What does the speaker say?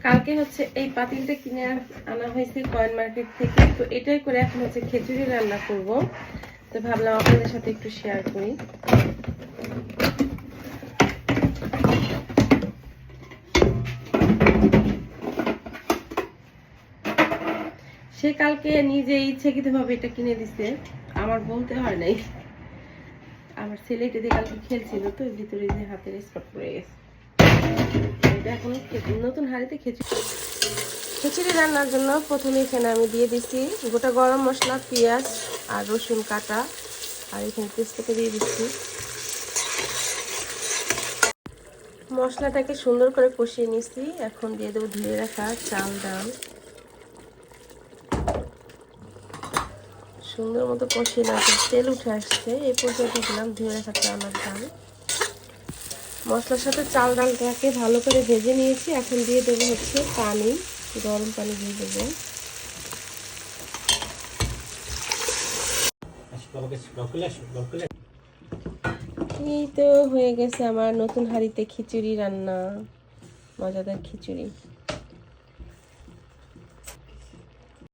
কালকে হচ্ছে এই পাতিলটা কিনে আনা হয়েছে কয়েন মার্কেট থেকে। তো এটাই করে এখন হচ্ছে খিচুড়ি রান্না করব। তো ভাবলাম আপনাদের সাথে একটু শেয়ার করি। সে কালকে নিজে ইচ্ছাকৃতভাবে এটা কিনে দিছে, আমার বলতে হয় নাই। আমার ছেলে এটা দিয়ে কালকে খেলছিল, তো ভিতরে যে হাতের স্পট পড়ে গেছে। এটা এখন নতুন হাঁড়িতে খিচুড়ি রান্নার জন্য প্রথমে এখানে আমি দিয়ে দিচ্ছি গোটা গরম মশলা, পেঁয়াজ আর রসুন কাটা, আর এখানে তেজপাতা দিয়ে দিচ্ছি। মশলাটাকে সুন্দর করে কষিয়ে নিচ্ছি। এখন দিয়ে দেবো ধুয়ে রাখা চাল ডাল। সুন্দর মতো কষিয়ে নেওয়ার তেল উঠে আসছে, এই পর্যায়ে দিলাম ধুয়ে রাখা চাল আর ডাল। মশলার সাথে চাল ডালটাকে ভালো করে ভেজে নিয়েছি। এখন দিয়ে দেবো হচ্ছে পানি, গরম পানি দিয়ে দেবো। এই তো হয়ে গেছে আমার নতুন হাঁড়িতে খিচুড়ি রান্না, মজাদার খিচুড়ি।